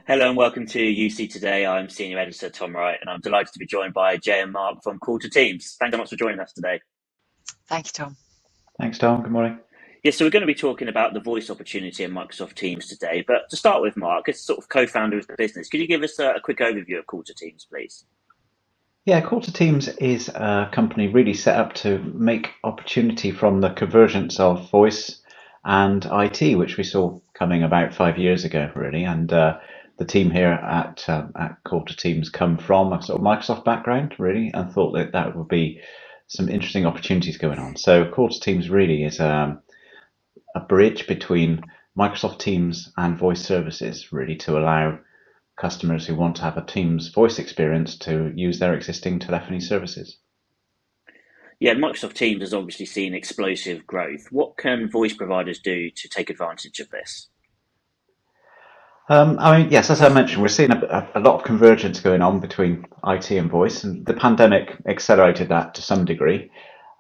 Hello and welcome to UC Today. I'm Senior Editor Tom Wright, and I'm delighted to be joined by Jay and Mark from Call2Teams. Thanks so much for joining us today. Thank you, Tom. Thanks, Tom. Good morning. Yes, so we're going to be talking about the voice opportunity in Microsoft Teams today. But to start with, Mark, as sort of co-founder of the business, could you give us a quick overview of Call2Teams, please? Yeah, Call2Teams is a company really set up to make opportunity from the convergence of voice and IT, which we saw coming about 5 years ago, really. And the team here at Call2Teams come from a sort of Microsoft background, really, and thought that that would be some interesting opportunities going on. So Call2Teams really is a bridge between Microsoft Teams and voice services, really, to allow customers who want to have a Teams voice experience to use their existing telephony services. Yeah, Microsoft Teams has obviously seen explosive growth. What can voice providers do to take advantage of this? Yes, as I mentioned, we're seeing a lot of convergence going on between IT and voice, and the pandemic accelerated that to some degree.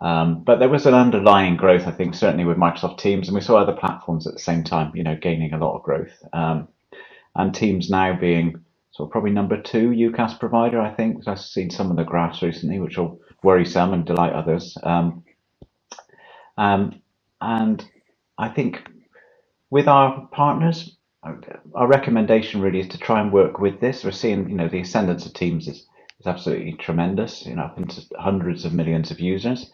But there was an underlying growth, I think, certainly with Microsoft Teams, and we saw other platforms at the same time, gaining a lot of growth. And Teams now being sort of probably number two UCaaS provider, I think. I've seen some of the graphs recently, which will worry some and delight others. And I think with our partners, our recommendation really is to try and work with this. We're seeing, the ascendance of Teams is absolutely tremendous, up into hundreds of millions of users.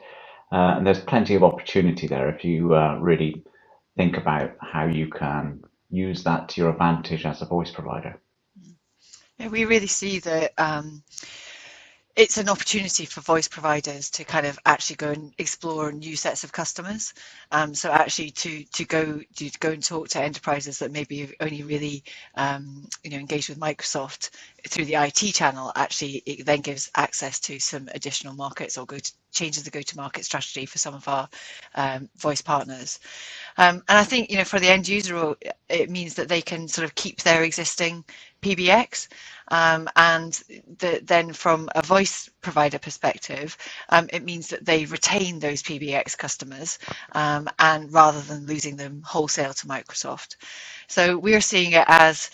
And there's plenty of opportunity there if you really think about how you can use that to your advantage as a voice provider. Yeah, we really see that it's an opportunity for voice providers to kind of actually go and explore new sets of customers. So actually to go and talk to enterprises that maybe have only really engaged with Microsoft through the IT channel, actually it then gives access to some additional markets or changes the go-to-market strategy for some of our voice partners. And I think, for the end user, it means that they can sort of keep their existing PBX. And then from a voice provider perspective, it means that they retain those PBX customers and rather than losing them wholesale to Microsoft. So we're seeing it as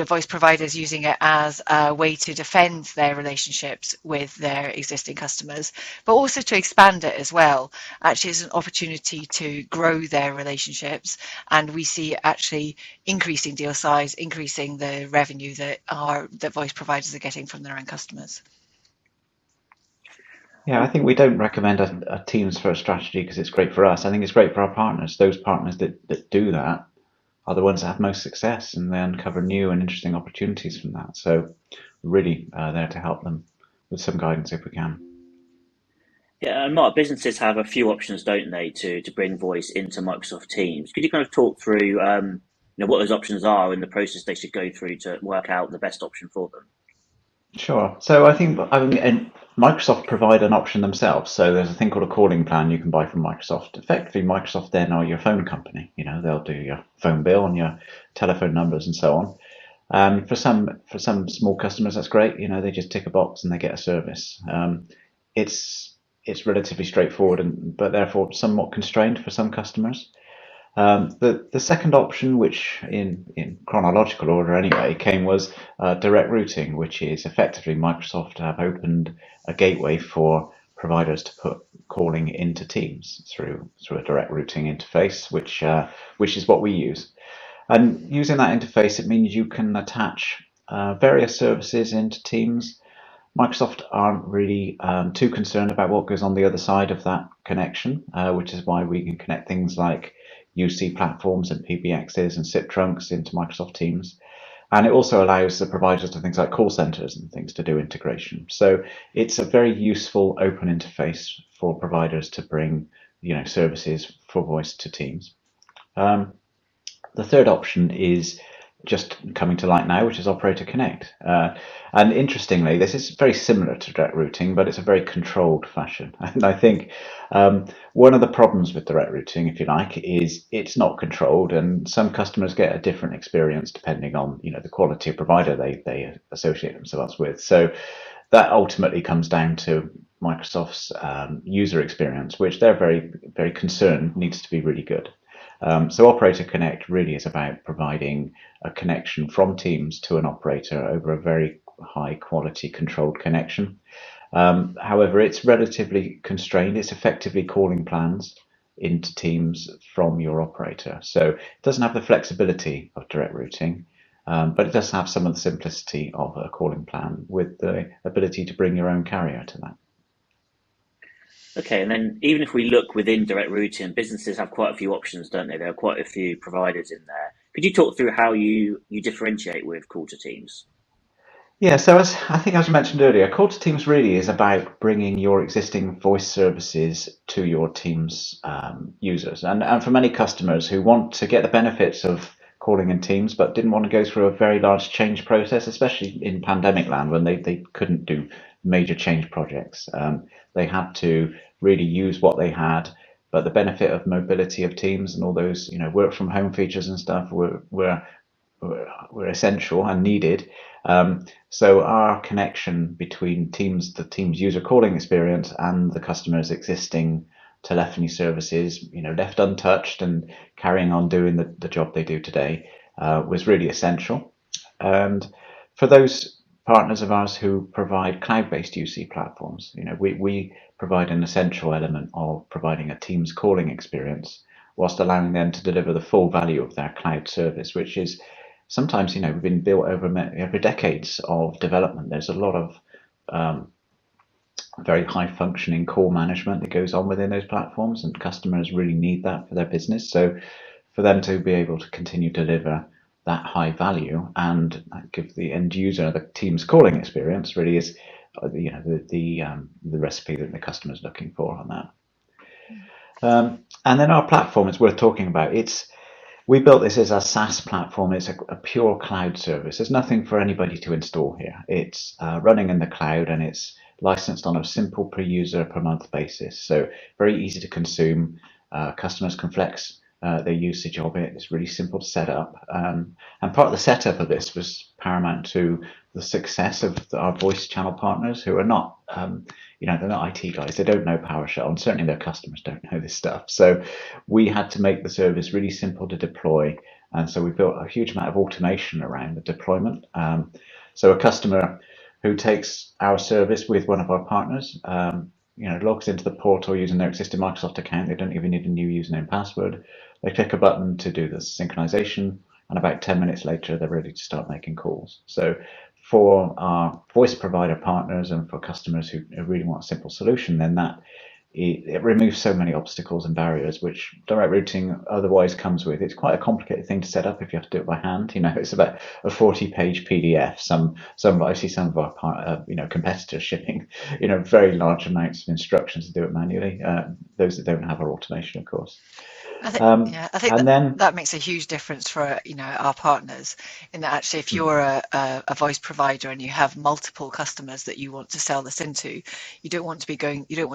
voice providers using it as a way to defend their relationships with their existing customers, but also to expand it as well. Actually, it's an opportunity to grow their relationships, and we see actually increasing deal size, increasing the revenue that voice providers are getting from their own customers. Yeah, I think we don't recommend a Teams first strategy because it's great for us. I think it's great for our partners. Those partners that do that are the ones that have most success, and they uncover new and interesting opportunities from that. So we're really there to help them with some guidance if we can. Yeah, and Mark, businesses have a few options, don't they, to bring voice into Microsoft Teams? Could you kind of talk through, what those options are and the process they should go through to work out the best option for them? Sure. So and Microsoft provide an option themselves. So there's a thing called a calling plan you can buy from Microsoft. Effectively, Microsoft then are your phone company. They'll do your phone bill and your telephone numbers and so on. For some small customers, that's great. They just tick a box and they get a service. It's relatively straightforward, but therefore somewhat constrained for some customers. The second option, which in chronological order anyway, was direct routing, which is effectively Microsoft have opened a gateway for providers to put calling into Teams through a direct routing interface, which is what we use. And using that interface, it means you can attach various services into Teams. Microsoft aren't really too concerned about what goes on the other side of that connection, which is why we can connect things like UC platforms and PBXs and SIP trunks into Microsoft Teams. And it also allows the providers to things like call centers and things to do integration. So it's a very useful open interface for providers to bring services for voice to Teams. The third option is just coming to light now, which is Operator Connect. And interestingly, this is very similar to direct routing, but it's a very controlled fashion. And I think one of the problems with direct routing, if you like, is it's not controlled, and some customers get a different experience depending on the quality of provider they associate themselves with. So that ultimately comes down to Microsoft's user experience, which they're very, very concerned needs to be really good. So Operator Connect really is about providing a connection from Teams to an operator over a very high quality controlled connection. However, it's relatively constrained. It's effectively calling plans into Teams from your operator. So it doesn't have the flexibility of direct routing, but it does have some of the simplicity of a calling plan with the ability to bring your own carrier to that. Okay, and then even if we look within direct routing, businesses have quite a few options, don't they? There are quite a few providers in there. Could you talk through how you differentiate with Call2Teams? Yeah, so as I mentioned earlier, Call2Teams really is about bringing your existing voice services to your Teams users. And for many customers who want to get the benefits of calling in Teams but didn't want to go through a very large change process, especially in pandemic land when they couldn't do major change projects. They had to really use what they had, but the benefit of mobility of Teams and all those work from home features and stuff were essential and needed. So our connection between Teams, the Teams user calling experience, and the customer's existing telephony services, left untouched and carrying on doing the job they do today, was really essential. And for those partners of ours who provide cloud-based UC platforms, we provide an essential element of providing a Teams calling experience whilst allowing them to deliver the full value of their cloud service, which is sometimes been built over decades of development. There's a lot of very high functioning call management that goes on within those platforms, and customers really need that for their business. So for them to be able to continue to deliver that high value and give the end user the Teams calling experience really is the recipe that the customer is looking for on that. And then our platform is worth talking about. We built this as a SaaS platform. It's a pure cloud service. There's nothing for anybody to install here. It's running in the cloud, and it's licensed on a simple per user per month basis. So very easy to consume. Customers can flex their usage of it. It's really simple to set up. And part of the setup of this was paramount to the success of our voice channel partners, who are not, they're not IT guys. They don't know PowerShell, and certainly their customers don't know this stuff. So we had to make the service really simple to deploy. And so we built a huge amount of automation around the deployment. So a customer who takes our service with one of our partners, logs into the portal using their existing Microsoft account. They don't even need a new username and password. They click a button to do the synchronization, and about 10 minutes later, they're ready to start making calls. So for our voice provider partners and for customers who really want a simple solution, then it removes so many obstacles and barriers which direct routing otherwise comes with. It's quite a complicated thing to set up if you have to do it by hand. It's about a 40-page PDF. I see some of our competitors shipping very large amounts of instructions to do it manually. Those that don't have our automation, of course. I think that makes a huge difference for our partners, in that actually if you're a voice provider and you have multiple customers that you want to sell this into, you don't want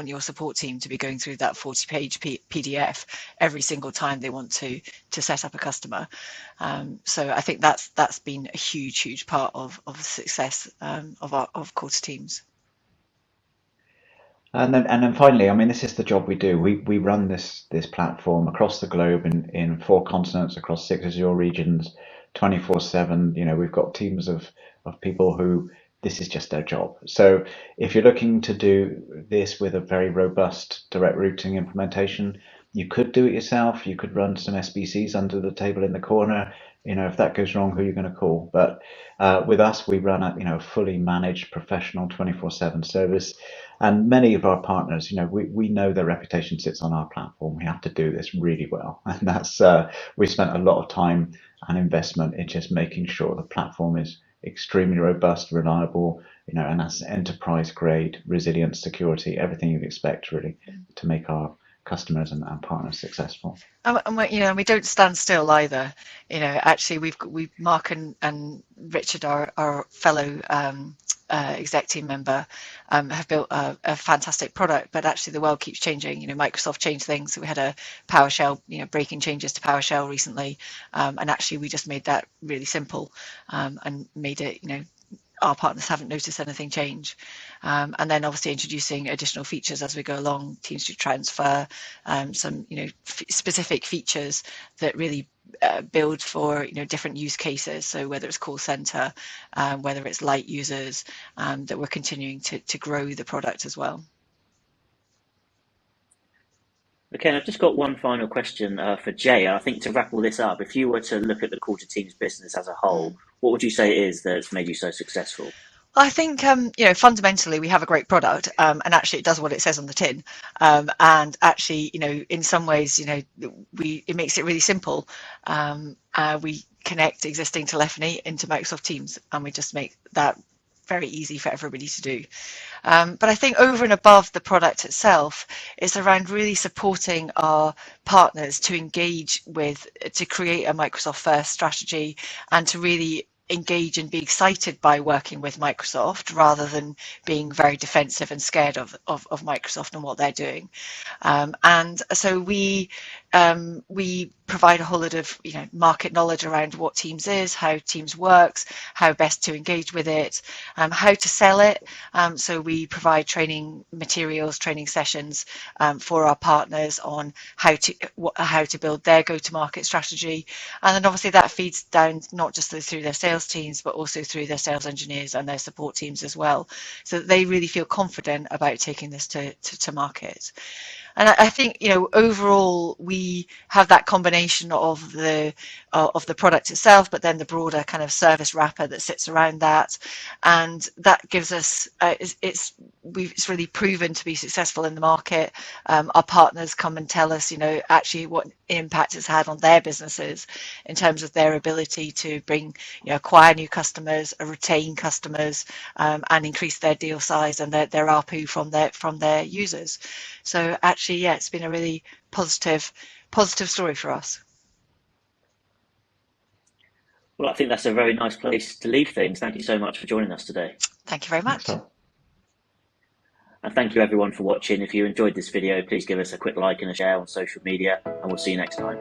your support team to be going through that 40-page PDF every single time they want to set up a customer. So I think that's been a huge part of the success of Call2Teams. And then finally, this is the job we do. We run this platform across the globe in 4 continents, across 6 Azure regions, 24/7. We've got teams of people who this is just their job. So if you're looking to do this with a very robust direct routing implementation, you could do it yourself. You could run some SBCs under the table in the corner. If that goes wrong, who are you going to call? But with us, we run a fully managed professional 24/7 service. And many of our partners, we know their reputation sits on our platform. We have to do this really well. And that's, we spent a lot of time and investment in just making sure the platform is extremely robust, reliable, and that's enterprise grade, resilience, security, everything you'd expect really to make our customers and partners successful. And we don't stand still either. Actually, Mark and Richard, our fellow exec team member, have built a fantastic product, but actually the world keeps changing. Microsoft changed things. So we had a PowerShell, breaking changes to PowerShell recently, and actually we just made that really simple and made it, our partners haven't noticed anything change. And then obviously introducing additional features as we go along, Teams to transfer, some specific features that really build for different use cases. So whether it's call center, whether it's light users, that we're continuing to grow the product as well. Okay, and I've just got one final question for Jay. I think to wrap all this up, if you were to look at the Call2Teams business as a whole, what would you say it is that's made you so successful? I think, fundamentally we have a great product, and actually it does what it says on the tin. And actually, in some ways, it makes it really simple. We connect existing telephony into Microsoft Teams, and we just make that very easy for everybody to do. But I think over and above the product itself, it's around really supporting our partners to engage with, to create a Microsoft first strategy, and to really engage and be excited by working with Microsoft rather than being very defensive and scared of Microsoft and what they're doing. And so we provide a whole lot of market knowledge around what Teams is, how Teams works, how best to engage with it, how to sell it. So we provide training materials, training sessions for our partners on how to build their go-to-market strategy, and then obviously that feeds down not just through their sales teams but also through their sales engineers and their support teams as well, so that they really feel confident about taking this to market. And I think overall we have that combination of the product itself, but then the broader kind of service wrapper that sits around that, and that gives us it's really proven to be successful in the market. Our partners come and tell us actually what impact it's had on their businesses in terms of their ability to acquire new customers, retain customers, and increase their deal size and their ARPU from their users. So actually, yeah, it's been a really positive story for us. Well, I think that's a very nice place to leave things. Thank you so much for joining us today. Thank you very much. And thank you everyone for watching. If you enjoyed this video, please give us a quick like and a share on social media, and we'll see you next time.